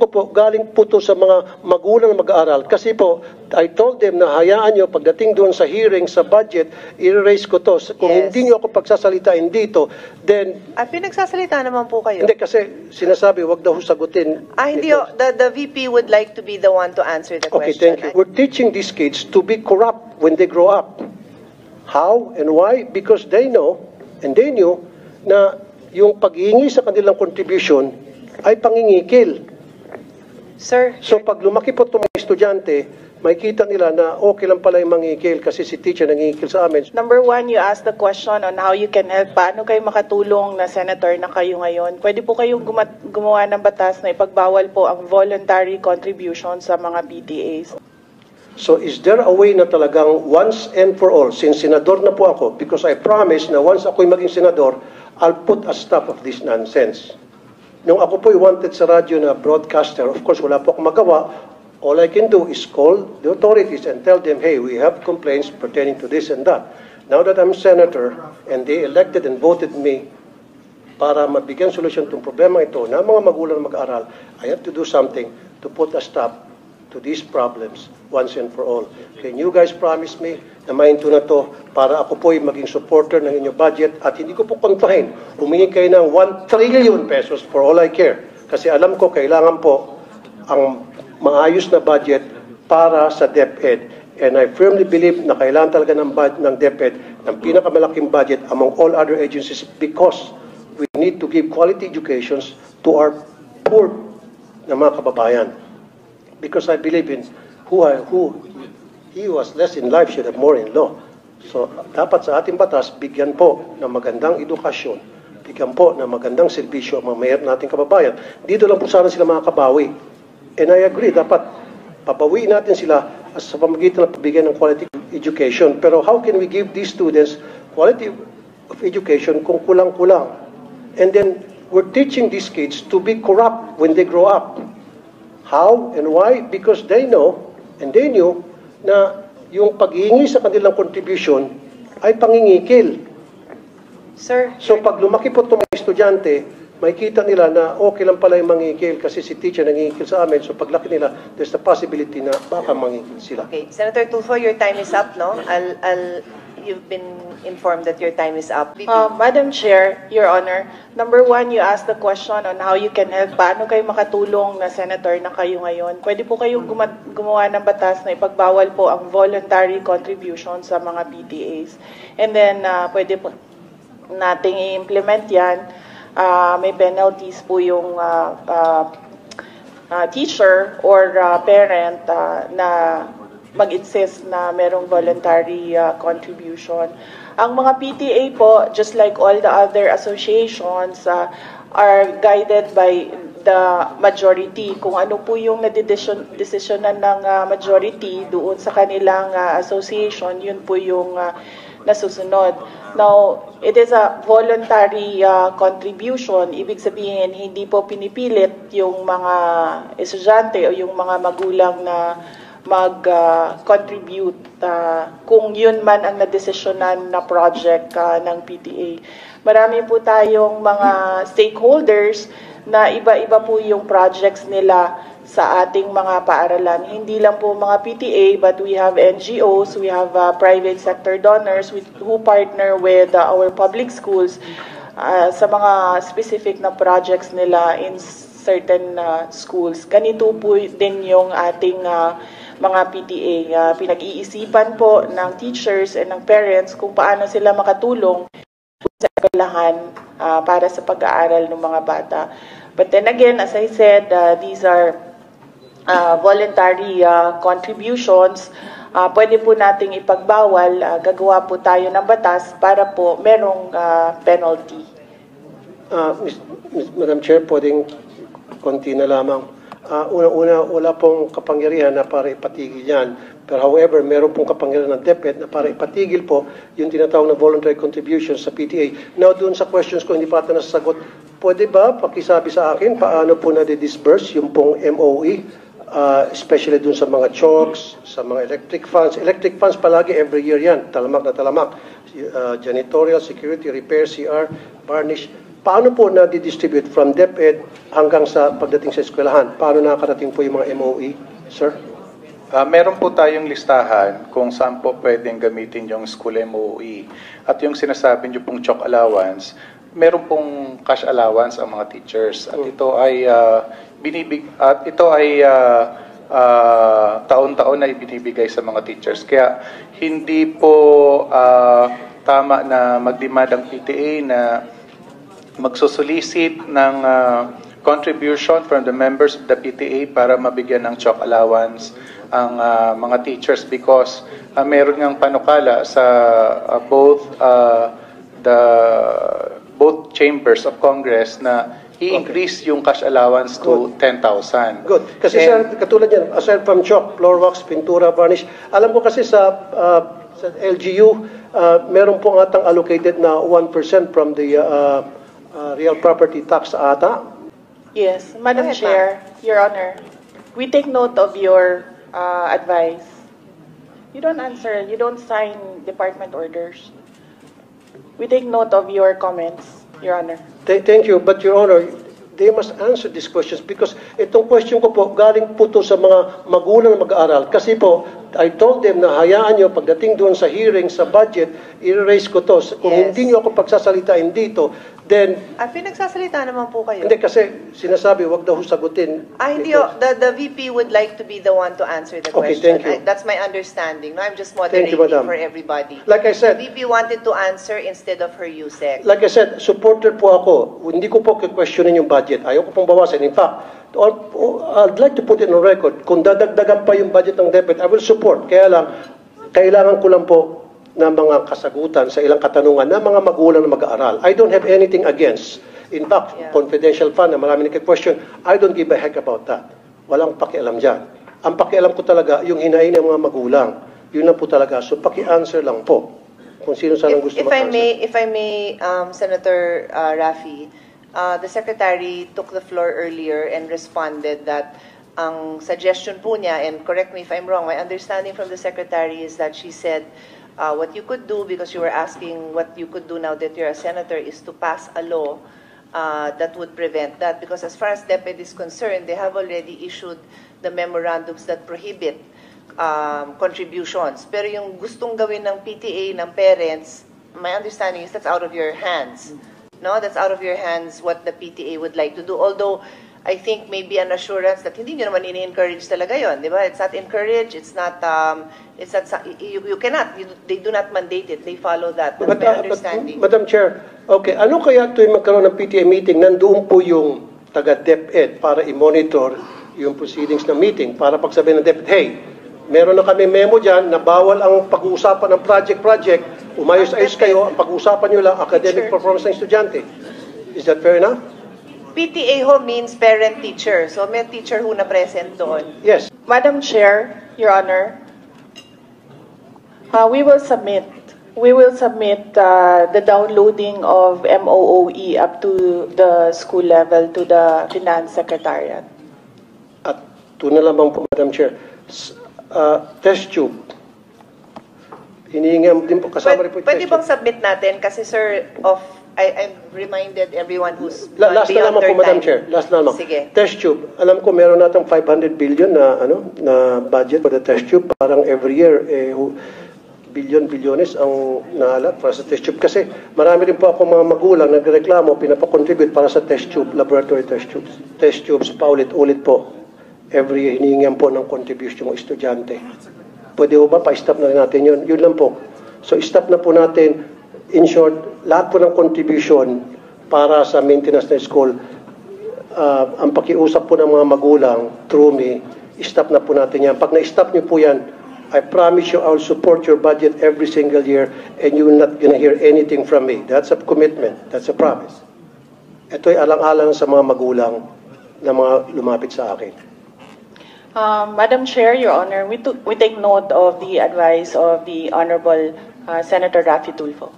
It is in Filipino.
ko po, galing po to sa mga magulang na mag-aaral. Kasi po, I told them na hayaan nyo, pagdating doon sa hearing, sa budget, i-raise ko to. Kung hindi nyo ako pagsasalitain dito, then... pinagsasalita naman po kayo. Hindi, kasi sinasabi, wag daw sagutin. Hindi, the VP would like to be the one to answer the question. Okay, thank you. We're teaching these kids to be corrupt when they grow up. How and why? Because they know, and they knew, na yung paghihingi sa kanilang contribution ay pangingikil. Sir, So pag lumaki po itong mga estudyante, makikita nila na okay lang pala yung mangingikil kasi si teacher nangingikil sa amin. Number one, you asked the question on how you can help. Paano kayo makatulong na senator na kayo ngayon? Pwede po kayong gumawa ng batas na ipagbawal po ang voluntary contribution sa mga PTAs. So is there a way na talagang once and for all, since senador na po ako, because I promise na once ako'y maging senador, I'll put a stop of this nonsense. Nung ako po'y wanted sa radyo na broadcaster, of course wala po akong magawa. All I can do is call the authorities and tell them, hey, we have complaints pertaining to this and that. Now that I'm senator and they elected and voted me para mabigyan solusyon itong problema ito na mga magulang na mag-aaral, I have to do something to put a stop to these problems once and for all. Can you guys promise me na mainto na to para ako po'y maging supporter ng inyong budget at hindi ko po kontrahin. Humingi kayo ng 1 trillion pesos for all I care. Kasi alam ko kailangan po ang maayos na budget para sa DepEd. And I firmly believe na kailangan talaga ng DepEd ng pinakamalaking budget among all other agencies because we need to give quality educations to our poor na mga kababayan. Because I believe in who he was less in life should have more in law. So, dapat sa ating batas, bigyan po ng magandang edukasyon, bigyan po ng magandang serbisyo ang mga mahirap nating kababayan. Dito lang po sana sila makakabawi. And I agree, dapat pabawiin natin sila sa pamamagitan ng pagbigay ng quality education. Pero how can we give these students quality of education kung kulang-kulang? And then, we're teaching these kids to be corrupt when they grow up. How and why? Because they know, and they knew, na yung paghihingi sa kanilang contribution ay pangingikil. Sir, So pag lumaki po itong mga estudyante, makikita nila na okay lang pala yung mangingikil kasi si teacher nangingikil sa amin. So paglaki nila, there's the possibility na baka mangingikil sila. okay. Senator Tulfo, your time is up, no? You've been informed that your time is up. Madam Chair, Your Honor, number one, you asked the question on how you can help. Paano kayo makatulong na senator na kayo ngayon? Pwede po kayong gumawa ng batas na ipagbawal po ang voluntary contribution sa mga PTAs. And then, pwede po nating i-implement yan. May penalties po yung teacher or parent na mag-insist na merong voluntary contribution. Ang mga PTA po, just like all the other associations, are guided by the majority. Kung ano po yung nadedesisyonan ng majority doon sa kanilang association, yun po yung nasusunod. Now, it is a voluntary contribution. Ibig sabihin, hindi po pinipilit yung mga estudyante o yung mga magulang na mag-contribute kung yun man ang nadesisyonan na project ng PTA. Marami po tayong mga stakeholders na iba-iba po yung projects nila sa ating mga paaralan. Hindi lang po mga PTA, but we have NGOs, we have private sector donors who partner with our public schools sa mga specific na projects nila in certain schools. Ganito po din yung ating mga PTA. Pinag-iisipan po ng teachers and ng parents kung paano sila makatulong sa eskwelahan para sa pag-aaral ng mga bata. But then again, as I said, these are voluntary contributions. Pwede po nating ipagbawal. Gagawa po tayo ng batas para po merong penalty. Madam Chair, pwedeng konti na lamang. Una-una, wala pong kapangyarihan na para ipatigil yan. Pero however, meron pong kapangyarihan ng DepEd na para ipatigil po yung tinatawag na voluntary contributions sa PTA. Now, doon sa questions ko, hindi pa ito nasasagot. Pwede ba pakisabi sa akin paano po na-disburse yung pong MOE, especially doon sa mga chalks, sa mga electric funds. Electric funds palagi every year yan, talamak na talamak. Janitorial, security, repair, CR, varnish. paano po na-distribute from DepEd hanggang sa pagdating sa eskwelahan? Paano nakakarating po yung mga MOE, sir? Meron po tayong listahan kung saan po pwedeng gamitin yung school MOE. At yung sinasabi niyo pong chalk allowance, meron pong cash allowance ang mga teachers. At ito ay taon-taon na ibinibigay sa mga teachers. Kaya hindi po tama na mag-demand ang PTA na magsusolicit ng contribution from the members of the PTA para mabigyan ng chalk allowance ang mga teachers because meron ngang panukala sa both chambers of Congress na i-increase yung cash allowance to 10,000. Good. Kasi sir, katulad yan, aside from chalk, floor wax, pintura, varnish, alam ko kasi sa LGU, meron po atang allocated na 1% from the real property tax ata. Yes, Madam Chair, Your Honor, we take note of your advice. You don't answer, you don't sign department orders. We take note of your comments, Your Honor. Thank you, but Your Honor, they must answer these questions because itong question ko po, galing po to sa mga magulang na mag-aaral. Kasi po, I told them na hayaan nyo, pagdating doon sa hearing, sa budget, i-raise ko to. Kung hindi nyo ako pagsasalitain dito, then... pinagsasalita naman po kayo. Hindi, kasi sinasabi, wag daw sagutin. Hindi, the VP would like to be the one to answer the Okay, question. thank you. That's my understanding. No, I'm just Thank you, moderating Madam. for everybody. Like I said, The VP wanted to answer instead of her USEC. like I said, supporter po ako. Hindi ko po questionin yung budget. Ayaw ko pong bawasan. In fact, I'd like to put it on record. Kung dadagdagan pa yung budget ng DepEd, I will support. Kaya lang, kailangan ko lang po ng mga kasagutan sa ilang katanungan ng mga magulang na mag-aaral. I don't have anything against. In fact, confidential fund na marami nagka-question, I don't give a heck about that. Walang pakialam dyan. Ang pakialam ko talaga, yung hinain ng mga magulang. Yun na po talaga. So, paki-answer lang po. Kung sino sanang gusto mag-answer. If I may, Senator Raffy, the Secretary took the floor earlier and responded that ang suggestion po niya, and correct me if I'm wrong, my understanding from the Secretary is that she said what you could do, because you were asking what you could do now that you're a senator, is to pass a law that would prevent that. Because as far as DepEd is concerned, they have already issued the memorandums that prohibit contributions. Pero yung gustong gawin ng PTA, ng parents, my understanding is that's out of your hands. No, that's out of your hands what the PTA would like to do. Although, I think maybe an assurance that hindi nyo naman ini-encourage talaga yon, di ba? It's not encouraged, it's not, you cannot, they do not mandate it, they follow that. That's my understanding. Madam Chair, okay, ano kaya tuwing magkaroon ng PTA meeting, nandoon po yung taga-DepEd para i-monitor yung proceedings ng meeting, para pagsabihin ng DepEd, hey, meron na kami memo dyan na bawal ang pag-uusapan ng project, umayos-ayos kayo, ang pag-uusapan nyo lang academic performance ng estudyante. Is that fair enough? PTA ho means parent-teacher. So may teacher ho na present doon. Yes. Madam Chair, Your Honor, we will submit the downloading of MOOE up to the school level to the Finance Secretariat. At ito na lamang po, Madam Chair. Test tube. Hinihingi din po, kasama rin po yung Pwede test bang tube. submit natin? Kasi sir, I've reminded everyone who's Last na beyond lamang their po, Madam time. Chair. Last na lamang. Sige. Test tube. Alam ko meron natang 500 billion na budget for the test tube. Parang every year, bilyones ang naalat para sa test tube. Kasi marami rin po ako mga magulang nagreklamo, pinapakontribute para sa test tube, laboratory test tubes. Test tubes, paulit-ulit po. Every year, hinihingihan po ng contribution ng estudyante. Pwede po ba, pa-stop na rin natin yun? Yun lang po. So, stop na po natin. In short, lahat po ng contribution para sa maintenance ng school, ang pakiusap po ng mga magulang, through me, stop na po natin yan. Pag na-stop niyo po yan, I promise you I will support your budget every single year and you will not gonna hear anything from me. That's a commitment. That's a promise. Ito'y alang-alang sa mga magulang na mga lumapit sa akin. Madam Chair, Your Honor, we take note of the advice of the Honorable Senator Raffy Tulfo.